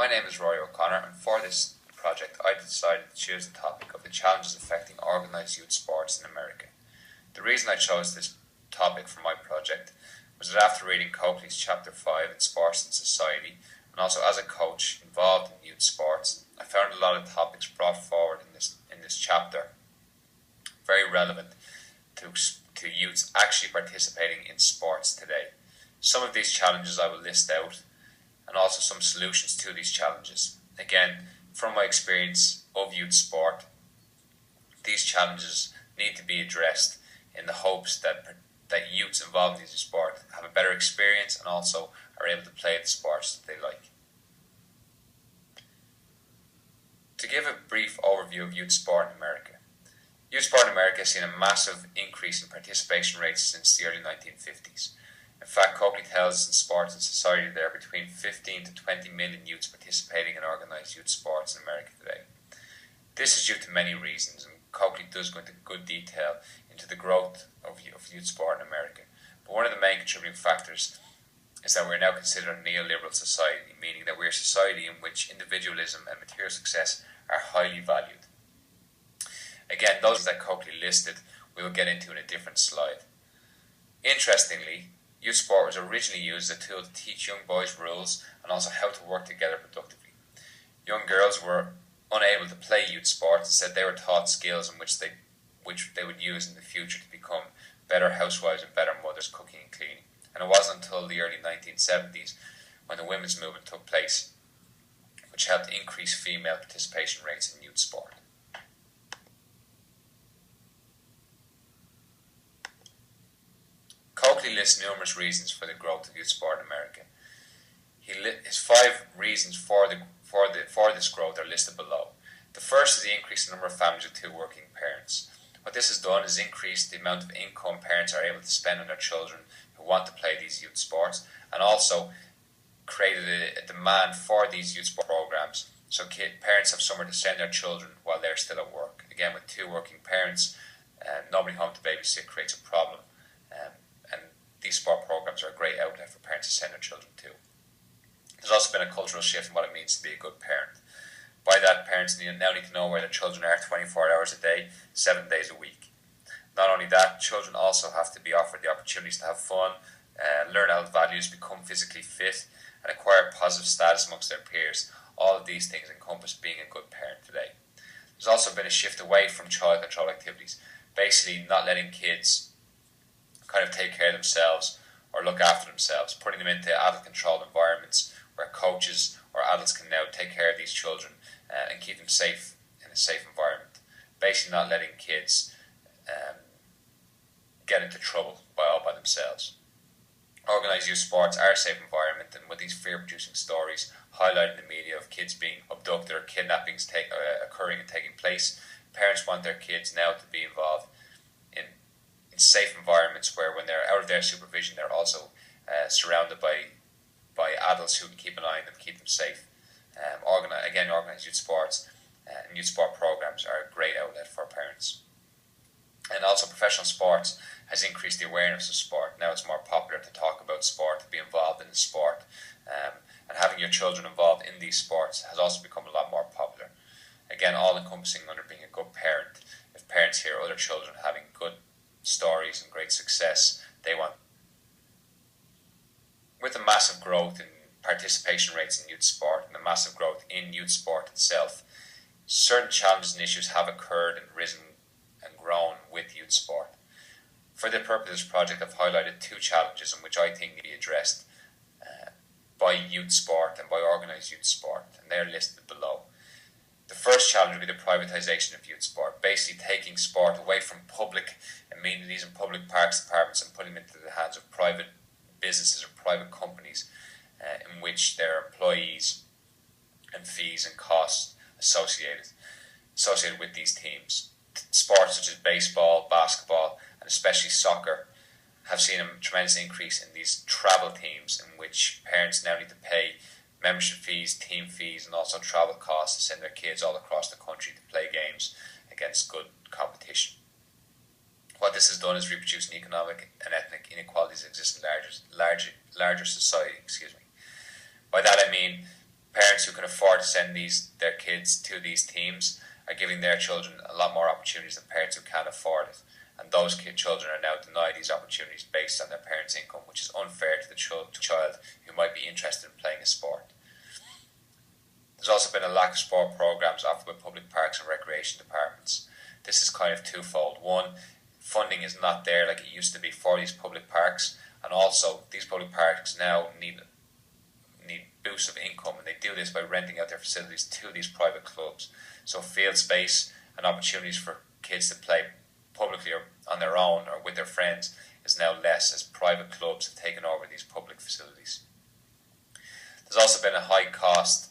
My name is Rory O'Connor, and for this project I decided to choose the topic of the challenges affecting organised youth sports in America. The reason I chose this topic for my project was that after reading Coakley's Chapter 5 in Sports and Society, and also as a coach involved in youth sports, I found a lot of topics brought forward in this chapter very relevant to youths actually participating in sports today. Some of these challenges I will list out, and also some solutions to these challenges. Again, from my experience of youth sport, these challenges need to be addressed in the hopes that youths involved in youth sport have a better experience and also are able to play the sports that they like. To give a brief overview of youth sport in America. Youth sport in America has seen a massive increase in participation rates since the early 1950s. In fact, Coakley tells us in Sports and Society there are between 15 to 20 million youths participating in organised youth sports in America today. This is due to many reasons, and Coakley does go into good detail into the growth of youth sport in America. But one of the main contributing factors is that we're now considered a neoliberal society, meaning that we're a society in which individualism and material success are highly valued. Again, those that Coakley listed we will get into in a different slide. Interestingly, youth sport was originally used as a tool to teach young boys rules and also how to work together productively. Young girls were unable to play youth sports, instead they were taught skills in which they would use in the future to become better housewives and better mothers, cooking and cleaning. And it wasn't until the early 1970s when the women's movement took place, which helped increase female participation rates in youth sport. Coakley lists numerous reasons for the growth of youth sport in America. His 5 reasons for this growth are listed below. The first is the increase in the number of families with 2 working parents. What this has done is increase the amount of income parents are able to spend on their children who want to play these youth sports, and also created a demand for these youth sport programs. So parents have somewhere to send their children while they're still at work. Again, with 2 working parents, nobody home to babysit creates a problem. And these sport programs are a great outlet for parents to send their children to. There's also been a cultural shift in what it means to be a good parent. By that, parents now need to know where their children are 24 hours a day, 7 days a week. Not only that, children also have to be offered the opportunities to have fun, learn adult values, become physically fit, and acquire positive status amongst their peers. All of these things encompass being a good parent today. There's also been a shift away from child control activities, basically not letting kids kind of take care of themselves or look after themselves, putting them into adult-controlled environments where coaches or adults can now take care of these children and keep them safe in a safe environment. Basically not letting kids get into trouble all by themselves. Organised youth sports are a safe environment, and with these fear-producing stories highlighted in the media of kids being abducted or kidnappings occurring and taking place, parents want their kids now to be involved in safe environments where when they're out of their supervision they're also surrounded by adults who can keep an eye on them, keep them safe. Organised youth sports and youth sport programs are a great outlet for parents. And also professional sports has increased the awareness of sport. Now it's more popular to talk about sport, to be involved in the sport. And having your children involved in these sports has also become a lot more popular. Again, all encompassing under being a good parent. If parents hear other children having good stories and great success, they want. With the massive growth in participation rates in youth sport and the massive growth in youth sport itself, certain challenges and issues have occurred and risen and grown with youth sport. For the purpose of this project, I've highlighted 2 challenges in which I think need to be addressed by youth sport and by organised youth sport, and they're listed below. The first challenge would be the privatisation of youth sport, basically taking sport away from public amenities and public parks departments and putting them into the hands of private businesses or private companies in which there are employees and fees and costs associated with these teams. Sports such as baseball, basketball, and especially soccer have seen a tremendous increase in these travel teams in which parents now need to pay membership fees, team fees, and also travel costs to send their kids all across the country to play games against good competition. What this has done is reproducing economic and ethnic inequalities that exist in larger society. By that I mean parents Parents who can afford to send their kids to these teams are giving their children a lot more opportunities than parents who can't afford it. And those children are now denied these opportunities based on their parents' income, which is unfair to the child who might be interested in playing a sport. There's also been a lack of sport programs offered by public parks and recreation departments. This is kind of twofold. One, funding is not there like it used to be for these public parks, and also these public parks now need boosts of income, and they do this by renting out their facilities to these private clubs. So field space and opportunities for kids to play publicly or on their own or with their friends is now less, as private clubs have taken over these public facilities. There's also been a high cost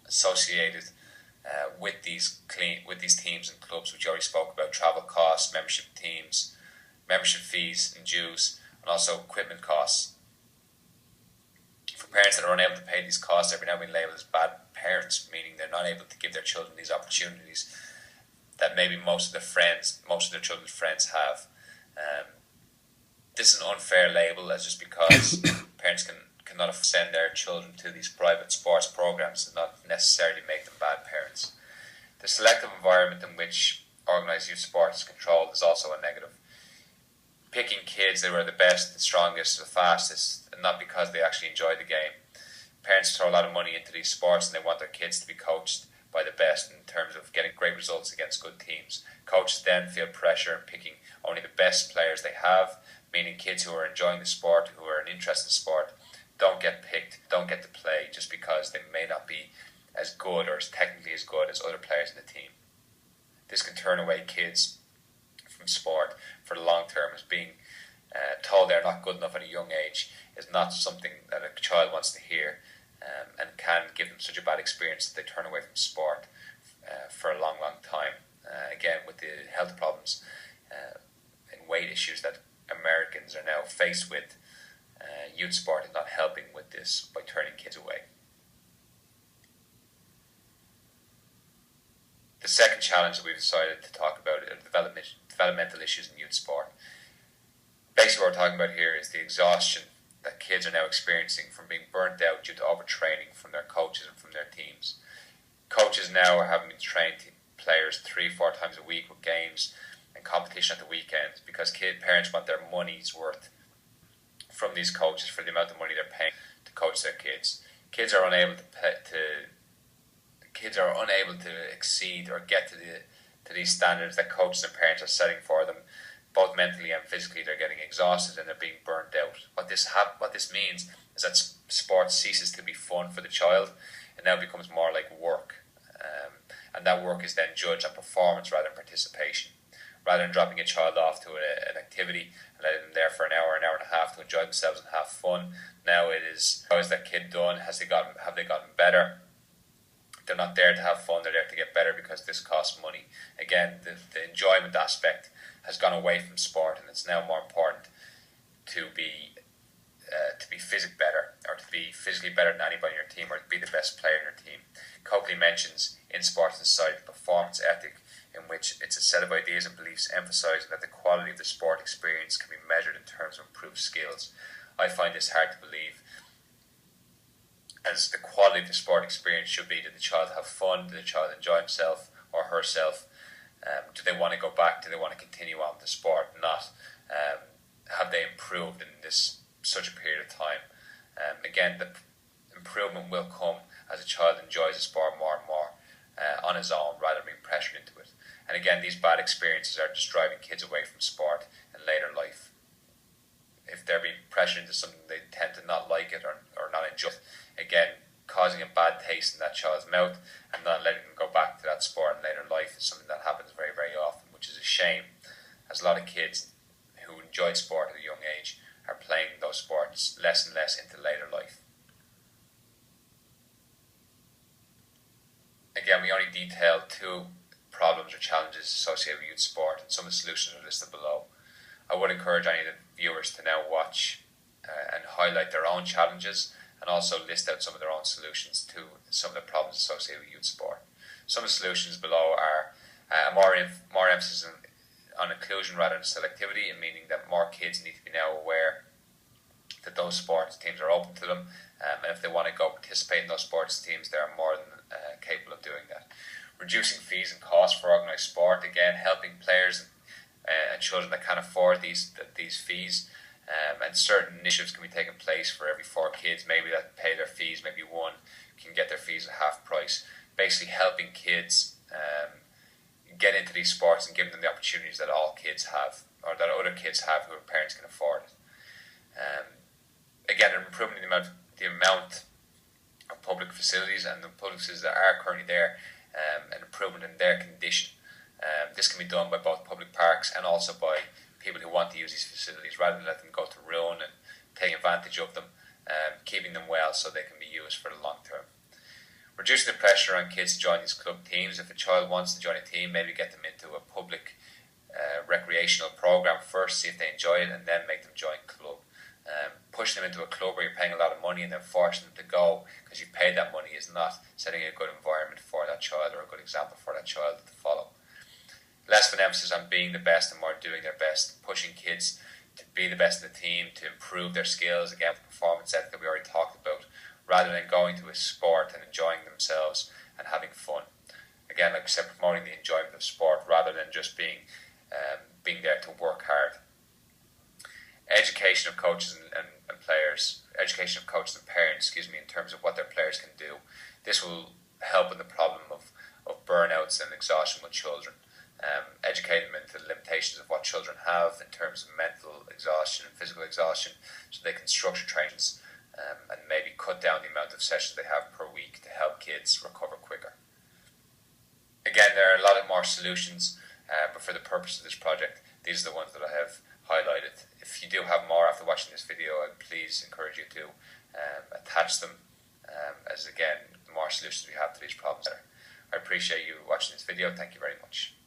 associated with these teams and clubs, which you already spoke about: travel costs, membership teams, membership fees and dues, and also equipment costs. For parents that are unable to pay these costs, they're now being labelled as bad parents, meaning they're not able to give their children these opportunities that maybe most of their children's friends have. This is an unfair label, as just because parents cannot send their children to these private sports programs does not necessarily make them bad parents. The selective environment in which organised youth sports is controlled is also a negative. Picking kids that were the best, the strongest, the fastest, and not because they actually enjoy the game. Parents throw a lot of money into these sports and they want their kids to be coached by the best in terms of getting great results against good teams. Coaches then feel pressure in picking only the best players they have, meaning kids who are enjoying the sport, who are interested in the sport, don't get picked, don't get to play just because they may not be as good or as technically as good as other players in the team. This can turn away kids from sport for the long term, as being told they're not good enough at a young age is not something that a child wants to hear, and can give them such a bad experience that they turn away from sport for a long time. Again, with the health problems and weight issues that Americans are now faced with, youth sport is not helping with this by turning kids away. The second challenge that we've decided to talk about are developmental issues in youth sport. Basically what we're talking about here is the exhaustion that kids are now experiencing from being burnt out due to overtraining from their coaches and from their teams. Coaches now are having to train players 3-4 times a week with games and competition at the weekends, because parents want their money's worth from these coaches for the amount of money they're paying to coach their kids. Kids are unable to exceed or get to these standards that coaches and parents are setting for them. Both mentally and physically, they're getting exhausted and they're being burnt out. What this means is that sport ceases to be fun for the child. It now becomes more like work, and that work is then judged on performance rather than participation. Rather than dropping a child off to an activity and letting them there for an hour and a half to enjoy themselves and have fun, now it is: how is that kid done? Have they gotten better? They're not there to have fun. They're there to get better because this costs money. Again, the enjoyment aspect has gone away from sport, and it's now more important to be physically better than anybody in your team, or to be the best player in your team. Coakley mentions in Sports and Society the performance ethic, in which it's a set of ideas and beliefs emphasising that the quality of the sport experience can be measured in terms of improved skills. I find this hard to believe, as the quality of the sport experience should be: did the child have fun? Did the child enjoy himself or herself? Do they want to go back? Do they want to continue on with the sport? Not have they improved in such a period of time? Again, the improvement will come as a child enjoys the sport more and more on his own, rather than being pressured into it. And again, these bad experiences are just driving kids away from sport in later life. If they're being pressured into something, they tend to not like it or not enjoy it. Again, causing a bad taste in that child's mouth and not letting them go back to that sport in later life is something that happens very, very often, which is a shame, as a lot of kids who enjoyed sport at a young age are playing those sports less and less into later life. Again, we only detailed 2 problems or challenges associated with youth sport, and some of the solutions are listed below. I would encourage any of the viewers to now watch and highlight their own challenges, and also list out some of their own solutions to some of the problems associated with youth sport. Some of the solutions below are more emphasis on inclusion rather than selectivity, meaning that more kids need to be now aware that those sports teams are open to them, and if they want to go participate in those sports teams, they are more than capable of doing that. Reducing fees and costs for organised sport, again, helping players and children that can't afford these fees. And certain initiatives can be taking place for every 4 kids, maybe that pay their fees, maybe one can get their fees at half price. Basically helping kids get into these sports and giving them the opportunities that all kids have, or that other kids have who their parents can afford it. Again, improving the amount of public facilities and the public facilities that are currently there, and improvement in their condition. This can be done by both public parks and also by people who want to use these facilities, rather than let them go to ruin and take advantage of them, keeping them well so they can be used for the long term. Reducing the pressure on kids to join these club teams. If a child wants to join a team, maybe get them into a public recreational program first, see if they enjoy it, and then make them join club. Pushing them into a club where you're paying a lot of money and then forcing them to go because you've paid that money is not setting a good environment for that child or a good example for that child to follow. Less of an emphasis on being the best and more doing their best, pushing kids to be the best in the team, to improve their skills, again, the performance ethic that we already talked about, rather than going to a sport and enjoying themselves and having fun. Again, like I said, promoting the enjoyment of sport rather than just being there to work hard. Education of coaches and players, education of coaches and parents, in terms of what their players can do. This will help with the problem of burnouts and exhaustion with children. Educate them into the limitations of what children have in terms of mental exhaustion and physical exhaustion, so they can structure trainings and maybe cut down the amount of sessions they have per week to help kids recover quicker. Again, there are a lot of more solutions, but for the purpose of this project, these are the ones that I have highlighted. If you do have more after watching this video, I'd please encourage you to attach them, as again, the more solutions we have to these problems. I appreciate you watching this video. Thank you very much.